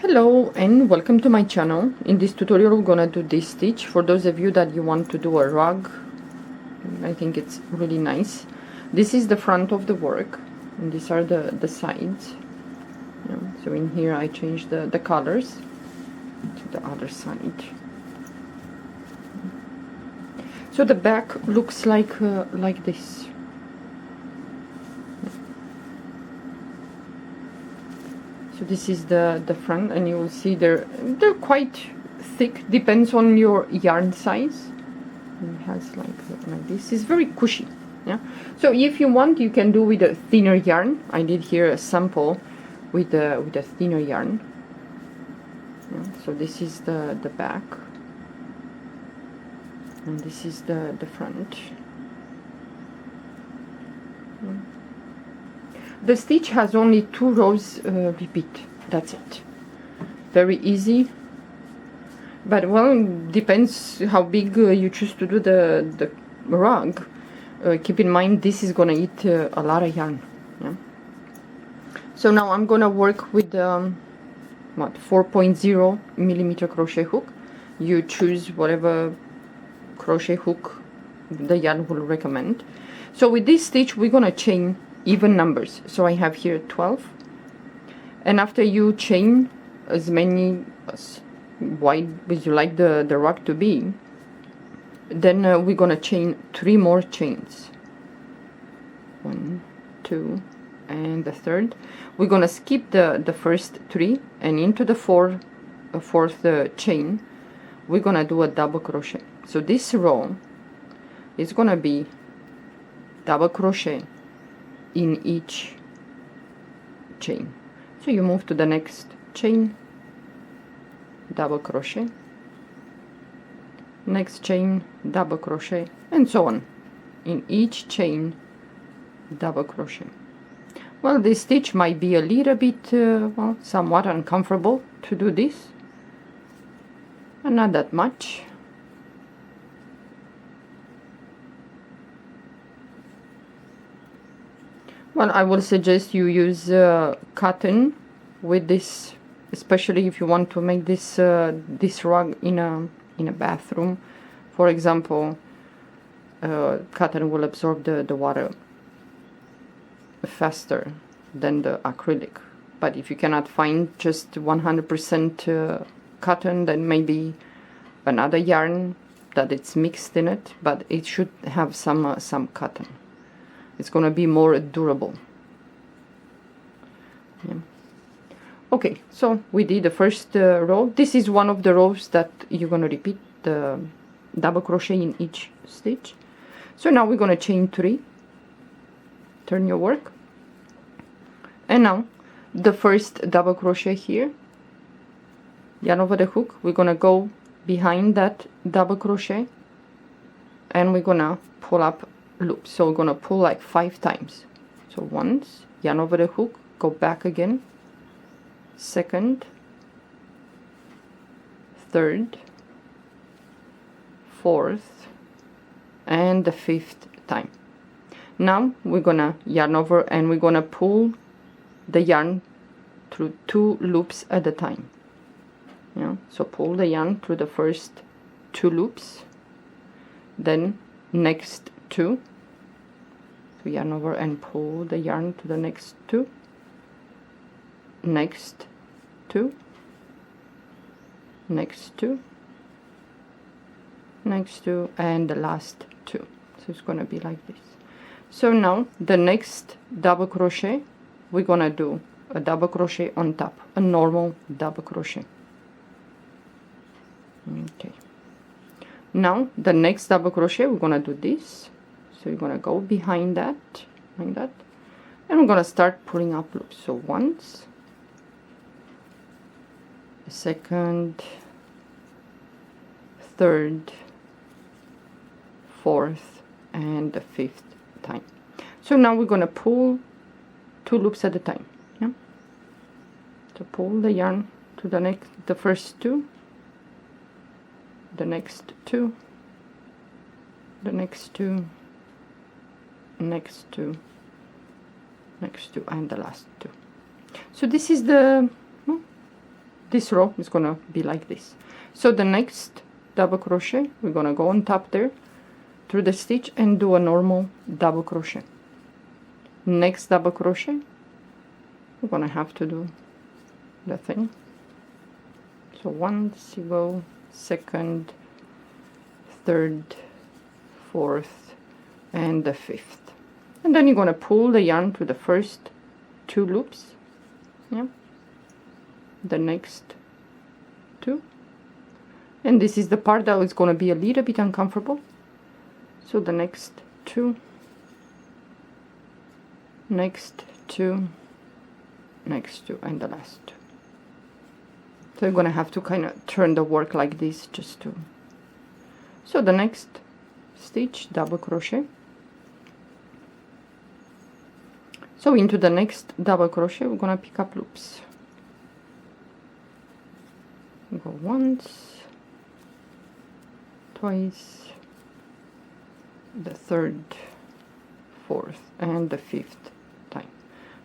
Hello and welcome to my channel. In this tutorial we're gonna do this stitch. For those of you that you want to do a rug, I think it's really nice. This is the front of the work and these are the sides. Yeah, so in here I changed the colors to the other side. So the back looks like this. So this is the front, and you will see they're quite thick, depends on your yarn size. It has like this. It's very cushy. Yeah. So if you want, you can do with a thinner yarn. I did here a sample with a thinner yarn. Yeah, so this is the back, and this is the front. Yeah. The stitch has only 2 rows repeat, that's it. Very easy, but well, depends how big you choose to do the rug. Keep in mind this is gonna eat a lot of yarn. Yeah? So now I'm gonna work with 4.0 millimeter crochet hook. You choose whatever crochet hook the yarn will recommend. So with this stitch we're gonna chain even numbers. So I have here 12, and after you chain as many as wide as you like the rug to be, then we're gonna chain 3 more chains. 1, 2, and the third. We're gonna skip the first 3, and into the fourth chain we're gonna do a double crochet. So this row is gonna be double crochet in each chain. So you move to the next chain, double crochet, next chain, double crochet, and so on. In each chain, double crochet. Well, this stitch might be a little bit well, somewhat uncomfortable to do this, and not that much. Well, I will suggest you use cotton with this, especially if you want to make this this rug in a bathroom. For example, cotton will absorb the water faster than the acrylic. But if you cannot find just 100% cotton, then maybe another yarn that it's mixed in it, but it should have some cotton. It's gonna be more durable. Yeah. Okay, so we did the first row. This is one of the rows that you're gonna repeat the double crochet in each stitch. So now we're gonna chain 3. Turn your work, and now the first double crochet here, yarn over the hook. We're gonna go behind that double crochet, and we're gonna pull up loop. So we're gonna pull like 5 times. So once, yarn over the hook, go back again, second, third, fourth, and the 5th time. Now we're gonna yarn over and we're gonna pull the yarn through 2 loops at a time. Yeah, so pull the yarn through the first 2 loops, then next 2. So yarn over and pull the yarn to the next 2, next 2, next 2, next 2, and the last 2. So it's gonna be like this. So now the next double crochet, we're gonna do a double crochet on top, a normal double crochet. Okay. Now the next double crochet, we're gonna do this. So you're gonna go behind that, like that, and we're gonna start pulling up loops. So once, the second, third, fourth, and the 5th time. So now we're gonna pull 2 loops at a time. Yeah. So pull the yarn to the first 2, the next 2, the next 2, next 2, next 2, and the last 2. So this is the this row is gonna be like this. So the next double crochet, we're gonna go on top there through the stitch and do a normal double crochet. Next double crochet, we're gonna have to do the thing. So once you go, second, third, fourth, and the fifth, and then you're gonna pull the yarn to the first 2 loops, yeah, the next 2, and this is the part that is gonna be a little bit uncomfortable. So the next 2, next 2, next 2, and the last 2. So you're gonna have to kind of turn the work like this just to. So the next stitch, double crochet. So into the next double crochet, we're gonna pick up loops. Go once, twice, the third, fourth, and the fifth time.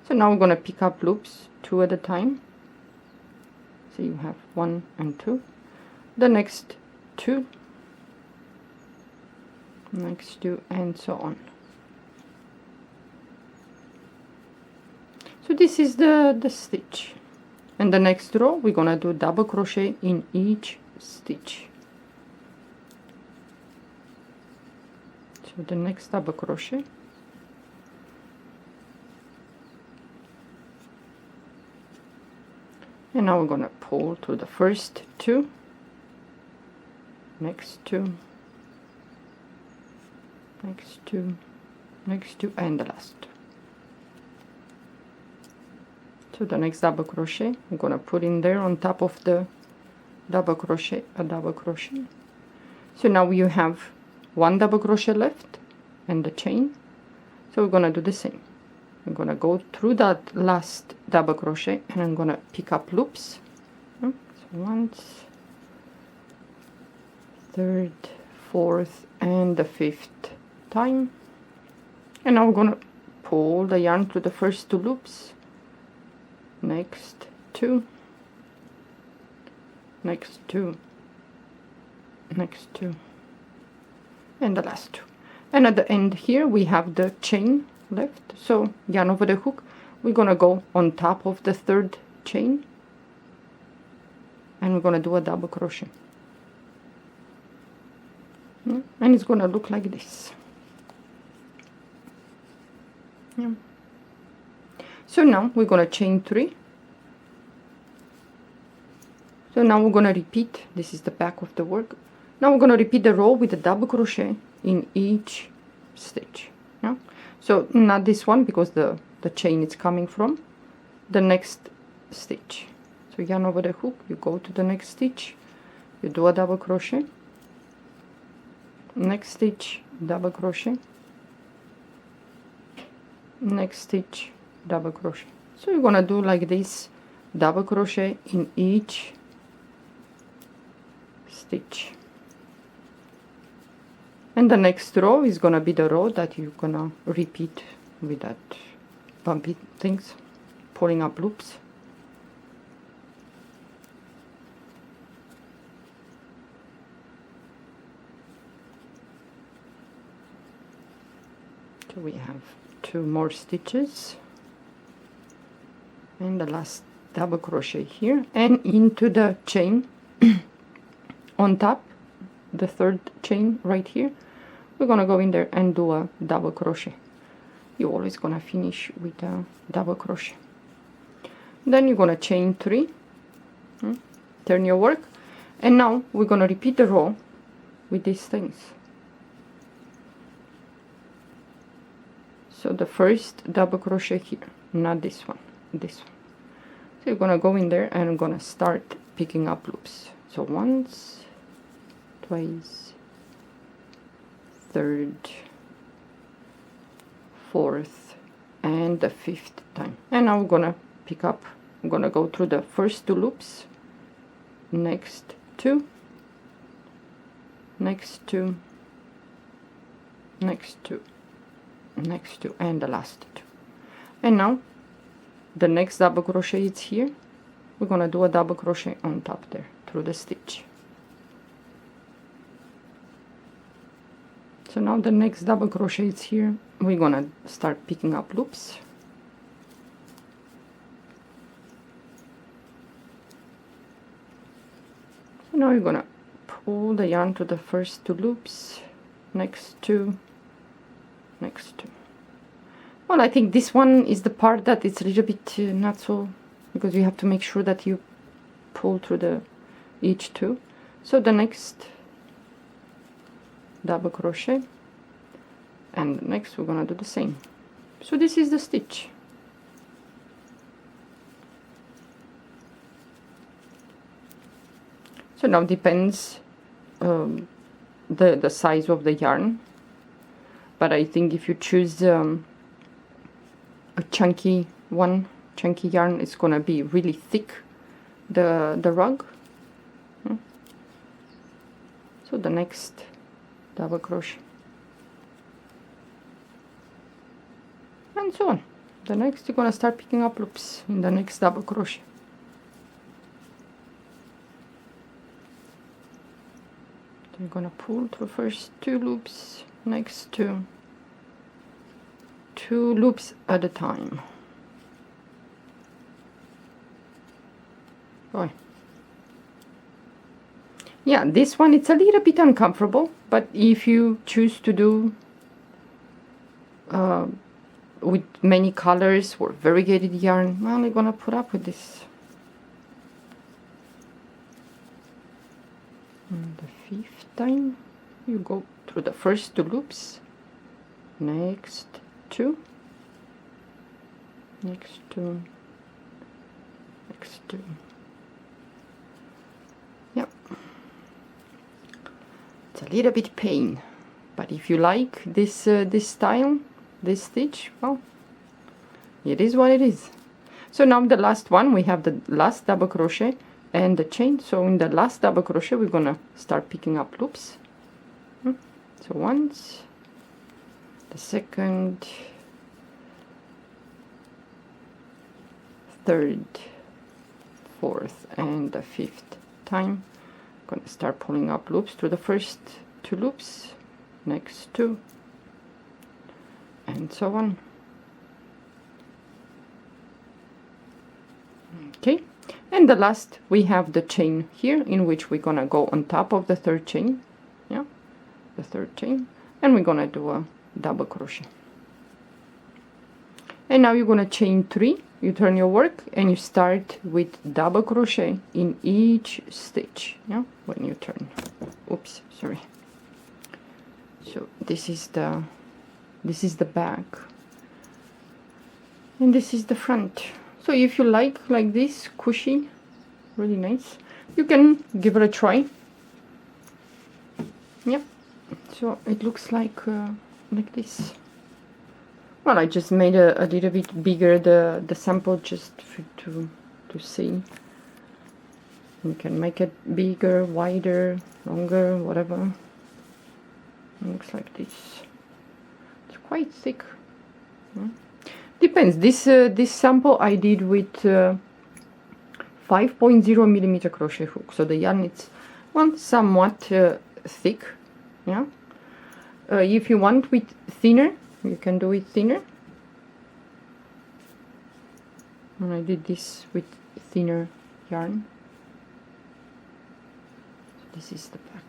So now we're gonna pick up loops 2 at a time. So you have 1 and 2, the next 2, next 2, and so on. So this is the stitch, and the next row we're gonna do double crochet in each stitch. So the next double crochet, and now we're gonna pull to the first 2, next 2, next 2, next 2, and the last 2. So the next double crochet, I'm gonna put in there on top of the double crochet, a double crochet. So now you have 1 double crochet left and the chain. So we're gonna do the same. I'm gonna go through that last double crochet and I'm gonna pick up loops. So once, third, fourth, and the fifth time. And now we're gonna pull the yarn through the first 2 loops. Next 2, next 2, next 2, and the last 2. And at the end here we have the chain left. So yarn over the hook, we're gonna go on top of the 3rd chain and we're gonna do a double crochet. Yeah. And it's gonna look like this. Yeah. So now we're gonna chain 3. So now we're gonna repeat, this is the back of the work. Now we're gonna repeat the row with a double crochet in each stitch. Yeah? So not this one because the chain is coming from the next stitch. So yarn over the hook, you go to the next stitch, you do a double crochet, next stitch, double crochet, next stitch, double crochet. So you're gonna do like this, double crochet in each stitch, and the next row is gonna be the row that you're gonna repeat with that bumpy things, pulling up loops. So we have 2 more stitches and the last double crochet here and into the chain on top, the 3rd chain right here, we're gonna go in there and do a double crochet. You're always gonna finish with a double crochet. Then you're gonna chain 3, turn your work, and now we're gonna repeat the row with these things. So the first double crochet here, not this one, this one. So you're gonna go in there and I'm gonna start picking up loops. So once, twice, third, fourth, and the 5th time. And now we're gonna pick up, I'm gonna go through the first 2 loops, next 2, next 2, next 2, next 2, and the last 2. And now the next double crochet is here, we're gonna do a double crochet on top there through the stitch. So now the next double crochet is here. We're gonna start picking up loops. So now you're gonna pull the yarn to the first 2 loops, next 2, next 2. Well, I think this one is the part that it's a little bit not so, because you have to make sure that you pull through the each 2. So the next double crochet, and next we're gonna do the same. So this is the stitch. So now depends the size of the yarn, but I think if you choose a chunky yarn, it's gonna be really thick, the rug. So the next double crochet, and so on. The next you're gonna start picking up loops in the next double crochet. You're gonna pull through first 2 loops, next 2 loops at a time. Boy. Yeah, this one it's a little bit uncomfortable, but if you choose to do with many colors or variegated yarn, well, you're gonna put up with this. And the 5th time you go through the first 2 loops, next 2, next 2, next 2. Yep, it's a little bit pain, but if you like this this style, this stitch, well, it is what it is. So now the last one, we have the last double crochet and the chain. So in the last double crochet we're gonna start picking up loops. So once, the second, third, fourth, and the 5th time I'm gonna start pulling up loops through the first 2 loops, next 2, and so on. Okay, and the last we have the chain here, in which we're gonna go on top of the 3rd chain, yeah, the 3rd chain, and we're gonna do a double crochet. And now you're gonna chain 3, you turn your work and you start with double crochet in each stitch, yeah, when you turn. Oops, sorry. So this is the back, and this is the front. So if you like this, cushy, really nice, you can give it a try. Yep. So it looks like this. Well, I just made a little bit bigger the sample just to see. You can make it bigger, wider, longer, whatever. It looks like this. It's quite thick. Yeah. Depends. This sample I did with 5.0 millimeter crochet hook. So the yarn is, well, somewhat thick. Yeah. If you want with thinner, you can do it thinner. And I did this with thinner yarn. So this is the back.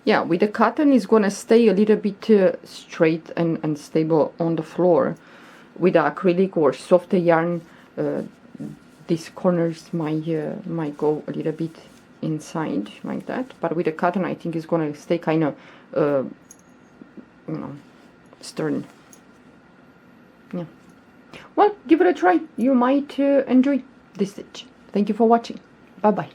Yeah, with the cotton it's gonna stay a little bit straight and stable on the floor. With the acrylic or softer yarn, these corners might go a little bit inside like that. But with the cotton, I think it's gonna stay kind of, stern. Yeah. Well, give it a try. You might enjoy this stitch. Thank you for watching. Bye bye.